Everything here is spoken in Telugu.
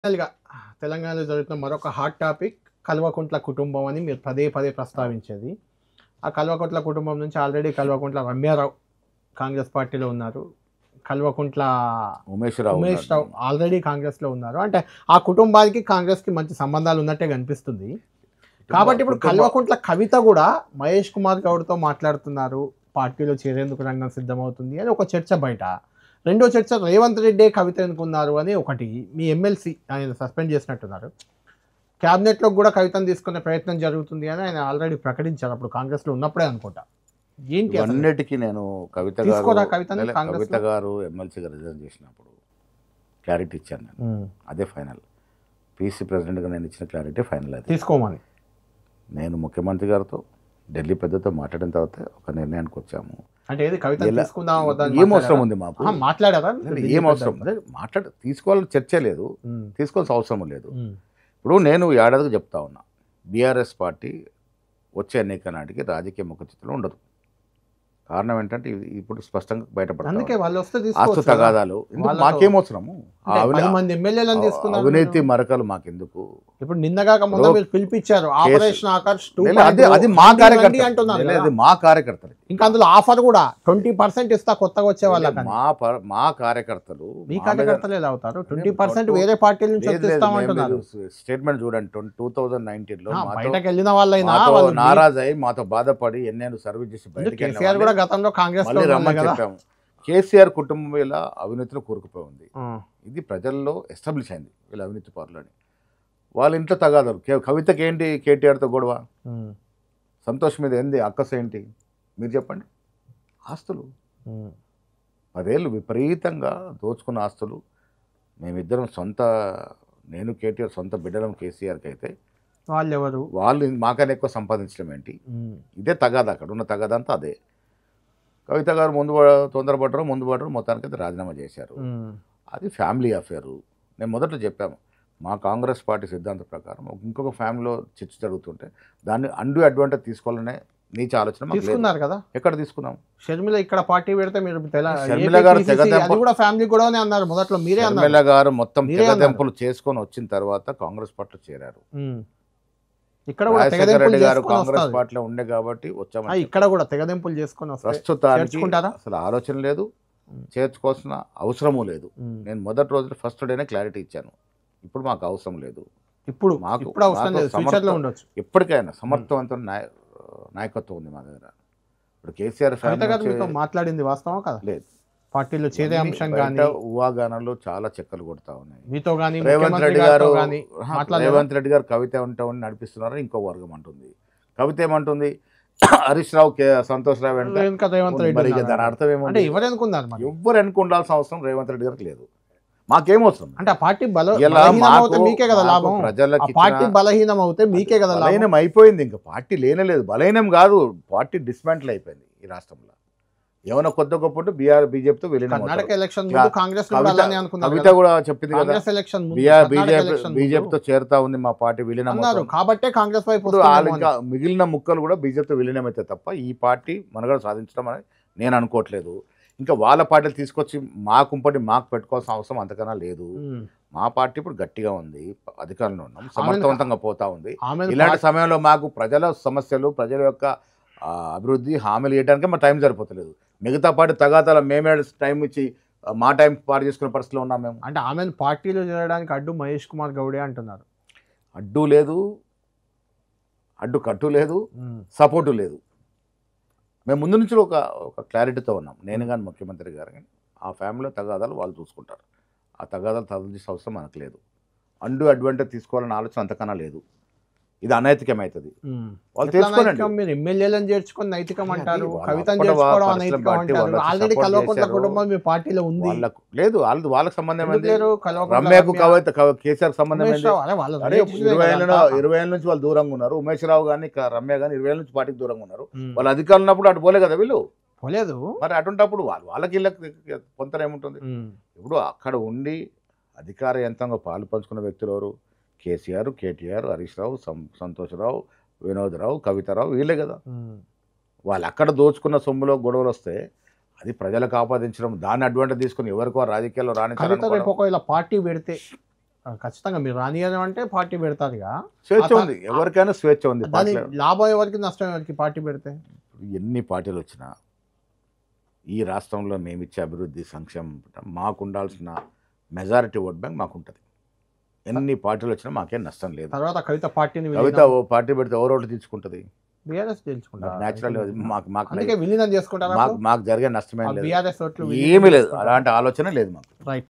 ఫైనల్‌గా తెలంగాణలో జరుగుతున్న మరొక హాట్ టాపిక్ కల్వకుంట్ల కుటుంబం అని మీరు పదే పదే ప్రస్తావించేది. ఆ కల్వకుంట్ల కుటుంబం నుంచి ఆల్రెడీ కల్వకుంట్ల రమ్యారావు కాంగ్రెస్ పార్టీలో ఉన్నారు. కల్వకుంట్ల ఉమేష్ రావు ఉమేష్ రావు ఆల్రెడీ కాంగ్రెస్‌లో ఉన్నారు. అంటే ఆ కుటుంబానికి కాంగ్రెస్‌కి మంచి సంబంధాలు ఉన్నట్టే కనిపిస్తుంది. కాబట్టి ఇప్పుడు కల్వకుంట్ల కవిత కూడా మహేష్ కుమార్ గౌడ్‌తో మాట్లాడుతున్నారు. పార్టీలో చేరేందుకు రంగం సిద్ధమవుతుంది అని ఒక చర్చ బయట. రెండో చర్చ రేవంత్ రెడ్డే కవిత ఎన్నుకున్నారు అని ఒకటి. మీ ఎమ్మెల్సీ ఆయన సస్పెండ్ చేసినట్టున్నారు. క్యాబినెట్‌లోకి కూడా కవితను తీసుకునే ప్రయత్నం జరుగుతుంది అని ఆయన ఆల్రెడీ ప్రకటించారు. అప్పుడు కాంగ్రెస్‌లో ఉన్నప్పుడే అనుకుంటా. ఏంటి అసలు? ఇవన్నిటికీ నేను తీసుకోరా కవితని కాంగ్రెస్‌లో? కవిత గారు ఎమ్మెల్సీగా రిజైన్ చేసినప్పుడు క్లారిటీ ఇచ్చాను నేను. అదే ఫైనల్. పీసీ ప్రెసిడెంట్గా నేను ఇచ్చిన క్లారిటీ ఫైనల్. అది తీసుకోమని నేను ముఖ్యమంత్రి గారితో ఢిల్లీ పెద్దతో మాట్లాడిన తర్వాత ఒక నిర్ణయానికి వచ్చాము. అంటే ఏది కవిత తీసుకుందాం వద్దా అని ఏం అవసరం మాట్లాడారా? ఉంది మాకు? మాట్లాడారా? ఏం అవసరం తీసుకోవాలని చర్చ లేదు, ఉమ్, తీసుకోవాల్సిన అవసరం లేదు. ఉమ్, ఇప్పుడు నేను ఏడాదికి చెప్తా ఉన్నా, బీఆర్ఎస్ పార్టీ వచ్చే ఎన్నిక నాటికి రాజకీయ ముఖచిత్రంలో ఉండదు. కారణం ఏంటంటే ఇప్పుడు స్పష్టంగా బయటపడుతుంది. అందుకే వాళ్ళు వస్తే ఆస్తు తీసుకోవచ్చు కదా. తగాదాలు ఎందుకు? వాళ్ళతో- మాకేం అవసరము? ఆ అంటే అవినీ- 10 మంది ఎమ్మెల్యేలను తీసుకున్నారు. అవినీతి మరకలు మాకెందుకు? ఇప్పుడు నిన్నగాక మొన్న ఇప్పుడు మీరు పిలిపించారు ఆపరేషన్ ఆకర్ష్ 2.0 అది మా రండి కార్యకర్త అంటున్నారు కదా. అది మా కార్యకర్తలు. ఇంకా అందులో ఆఫర్ కూడా 20% ఇస్తా కొత్తగా వచ్చే వాళ్ళకి. మా కార్యకర్తలు మీ మా మీద- కార్యకర్తలు ఎలా అవుతారు? 20% వేరే పార్టీల నుంచి లేదు, లేదు, ఇస్తామంటున్నారు. మేము స్టేట్మెంట్ చూడండి. 2019లో మాతో బయటకు వెళ్ళిన వాళ్ళైనా మాతో వాళ్ళు నారాజు అయి మాతో బాధపడి ఎన్నేళ్ళు సర్వీస్ చేసి బయటకు వెళ్ళిన కేసీఆర్ కూడా వాళ్ళే గతంలో కాంగ్రెస్ లో మళ్ళీ ఉన్నారు రమ్మని కదా. చెప్పాము. కేసీఆర్ కుటుంబం ఇలా అవినీతిలో కూరుకుపోయి ఉంది. ఆ, ఇది ప్రజల్లో ఎస్టాబ్లిష్ అయింది వీళ్ళ అవినీతి పరులని. వాళ్ళ ఇంట్లో తగాదారు. కవితకి ఏంటి కేటీఆర్తో గొడవ? ఉమ్, సంతోష్ మీద ఏంది అక్కస ఏంటి? మీరు చెప్పండి. ఆస్తులు ఉమ్, 10 ఏళ్ళు విపరీతంగా దోచుకున్న ఆస్తులు. మేమిద్దరం నేను కేటీఆర్ సొంత బిడ్డలం. కేసీఆర్కి అయితే వాళ్ళు ఎవరు? వాళ్ళు మాకన్నా ఎక్కువ సంపాదించడం ఏంటి? ఉమ్, ఇదే తగాదా, అక్కడ ఉన్న తగాదా అంతా అదే. కవిత గారు తొందరపడ్డారు, ముందు పడ్డారు, మొత్తానికి అయితే రాజీనామా చేశారు. ఉమ్, అది ఫ్యామిలీ అఫేరు. నేను మొదట్లో చెప్పాము, మా కాంగ్రెస్ పార్టీ సిద్ధాంత ప్రకారం ఇంకొక ఫ్యామిలీలో చర్చ జరుగుతుంటే దాన్ని అండు అడ్వాంటేజ్ తీసుకోవాలనే నీచ ఆలోచన మాకు లేదు. తీసుకున్నారు కదా. ఎక్కడ తీసుకున్నాం? షర్మిల ఇక్కడ పార్టీ పెడితే మీరు షర్మిల గారు అది కూడా ఫ్యామిలీ కూడా అన్నారు మొదట్లో. మీరే అన్నారు. షర్మిల గారు మొత్తం మీరే తెగదెంపులు చేసుకొని వచ్చిన తర్వాత కాంగ్రెస్ పార్టీలో చేరారు. ఉమ్, ఇక్కడ కూడా రాజశేఖర తెగదెంపులు రెడ్డి గారు చేసుకొని కాంగ్రెస్ వస్తారు. పార్టీలో ఉండే కాబట్టి వచ్చాము. ఇక్కడ కూడా తెగదెంపులు చేసుకొని వస్తారు. ప్రస్తుతానికి చేర్చుకుంటారా? అసలు ఆలోచన లేదు, చేర్చుకోవాల్సిన అవసరము లేదు. నేను మొదటి రోజు ఫస్ట్ డేనే క్లారిటీ ఇచ్చాను. ఇప్పుడు మాకు అవసరం లేదు. ఇప్పుడు మాకు ఇప్పుడు అవసరం లేదు, ఫ్యూచర్ లో ఉండొచ్చు. ఎప్పటికైనా సమర్థవంతమైన నాయకత్వం ఉంది మా దగ్గర. ఇప్పుడు కేసీఆర్ కవిత గారు ఫ్యామిలీ మీతో మాట్లాడింది వాస్తవం కదా? లేదు. పార్టీలో చేరే అంశం బయట కానీ ఊహాగానాలు చాలా చెక్కలు కొడతా ఉన్నాయి. మీతో కానీ రేవంత్ రెడ్డి గారు మాట్లాడారు. రేవంత్ రెడ్డి గారు కవిత ఉంటామని నడిపిస్తున్నారు. ఇంకో వర్గం అంటుంది. కవిత ఏమంటుంది? హరీష్ రావు, సంతోష్ రావు వెంట రేవంత్ రెడ్డి మరి ఇక దాని ఉన్నారు. అర్థం అంటే ఏముంది? ఎవరు అనుకున్నారు మరి? ఎవ్వరు అనుకుండాల్సిన అవసరం రేవంత్ రెడ్డి గారికి లేదు. మాకేం అవసరం? అంటే ఆ పార్టీ ఇలా బలహీనం అవుతే మాకు- మీకే కదా మాకు లాభం. ఆ ప్రజలకి పార్టీ బలహీనం అవుతే మీకే కదా లాభం. బలహీనం అయిపోయింది. ఇంకా పార్టీ లేనలేదు. బలహీనం కాదు, పార్టీ డిస్మాంటిల్ అయిపోయింది ఈ రాష్ట్రంలో. ఏమైనా కొత్త గొప్ప బీజేపీతో వెళ్ళిన కర్ణాటక ఎలక్షన్ ముందు కాంగ్రెస్ లో కూడా అలానే అనుకున్నారు కవిత కదా. కూడా చెప్పింది కదా, కాంగ్రెస్ ఎలక్షన్ ముందు, కర్ణాటక ఎలక్షన్ ముందు బీజేపీతో చేరుతా ఉంది మా పార్టీ విలీనం అన్నారు. కాబట్టే కాంగ్రెస్ వైపు ఇప్పుడు వస్తుందేమో వాళ్ళు అని. ఇంకా మిగిలిన ముక్కలు కూడా బీజేపీతో విలీనమైతే తప్ప ఈ పార్టీ మనగడ సాధించడం అనేది నేను అనుకోవట్లేదు. ఇంకా వాళ్ళ పార్టీలు తీసుకొచ్చి మాకు పెట్టుకోవాల్సిన అవసరం అంతకన్నా లేదు. ఉమ్. మా పార్టీ ఇప్పుడు గట్టిగా ఉంది, అధికారంలో ఉన్నాం, సమర్థవంతంగా పోతా ఉంది. ఆమెను ఇలాంటి సమయంలో మాకు ప్రజల సమస్యలు, ప్రజల యొక్క అభివృద్ధి హామీలు ఇవ్వడానికి మా టైం సరిపోతలేదు. మిగతా పార్టీ తగాదాల మేమే టైం ఇచ్చి మా టైం పాటు చేసుకునే పరిస్థితిలో ఉన్నాం మేము. అంటే ఆమెను పార్టీలో చేరడానికి అడ్డు మహేష్ కుమార్ గౌడే అంటున్నారు. అడ్డు లేదు, కట్టు లేదు, సపోర్టు లేదు. మేము ముందు నుంచి ఒక క్లారిటీతో ఉన్నాం. నేను కానీ ముఖ్యమంత్రి గారు కానీ ఆ ఫ్యామిలీలో తగాదాలు వాళ్ళు చూసుకుంటారు. ఆ తగాదాలు తలదీసే అవసరం మనకు లేదు. అడ్వాంటేజ్ తీసుకోవాలన్న ఆలోచన అంతకన్నా లేదు. ఇది అనైతికమవుతుంది. వాళ్ళు తెలుసుకోనండి. మీరు ఎమ్మెల్యేలను చేర్చుకొని నైతికం అంటారు, వాళ్ళ కవితను అప్పటి చేర్చుకోవడం పరిస్థితులను అనైతికం బట్టి అంటారు. వాళ్ళకి ఆల్రెడీ support కల్వకుంట్ల చేశారు. కుటుంబం మీ పార్టీలో ఉంది. వాళ్ళకు లేదు, వాళ్ళకి సంబంధం ఎందుకు ఏంది? లేరు? కల్వకుంట్ల రమ్యకు రమ్య, కేసీఆర్ సంబంధం ఉమేష్ ఏంది? రావు, అరే వాళ్ళ అరే రిలేటివ్స్ 20 ఏళ్ళ నుంచి వాళ్ళు దూరంగా ఉన్నారు. ఉమేష్ రావు కానీ రమ్య కానీ 20 ఏళ్ళ నుంచి పార్టీకి దూరంగా ఉన్నారు. ఉమ్. వాళ్ళు అధికారులు ఉన్నప్పుడు అటు పోలే కదా వీళ్ళు. పోలేదు. మరి అటుంటప్పుడు వాళ్ళకి వీళ్ళకి పొంతన ఏముంటుంది? ఉమ్. ఇప్పుడు అక్కడ ఉండి అధికార యంత్రంగా పాలు పంచుకున్న వ్యక్తులు ఎవరు? కేసీఆర్, కేటీఆర్, హరీష్ రావు, సంతోష్ రావు, వినోద్ రావు, కవితారావు, వీళ్ళే కదా. ఉమ్. వాళ్ళు అక్కడ దోచుకున్న సొమ్ములో గొడవలు వస్తే అది ప్రజలకు ఆపాదించడం, దాన్ని అడ్వాంటేజ్ తీసుకుని ఎవరికో రాజకీయాల్లో కవిత రేపు రాణించాలనుకోవడం. ఒకవేళ పార్టీ పెడితే ఖచ్చితంగా మీరు రానియడం అంటే పార్టీ పెడతారుగా. స్వేచ్ఛ ఉంది, ఎవరికైనా స్వేచ్ఛ ఉంది. దాని పార్టీలో లాభం ఎవరికి నష్టం ఎవరికి పార్టీ పెడితే? ఎన్ని పార్టీలు వచ్చినా ఈ రాష్ట్రంలో మేమిచ్చే అభివృద్ధి సంక్షేమం మాకు ఉండాల్సిన మెజారిటీ ఓట్ బ్యాంక్ మాకు ఉంటుంది. ఎన్ని పార్టీలు వచ్చినా మాకేం నష్టం లేదు. తర్వాత కవిత పార్టీని కవిత ఓ పార్టీ పెడితే ఎవరు ఓట్లు తీసుకుంటుంది? బీఆర్ఎస్ తెలుసుకుంటారు. న్యాచురల్ మాకు అందుకే విలీనం చేసుకుంటారా? మాకు జరిగే నష్టమేం లేదు, బీఆర్ఎస్ ఓట్లు ఏమీ లేదు, అలాంటి ఆలోచన లేదు మాకు. రైట్.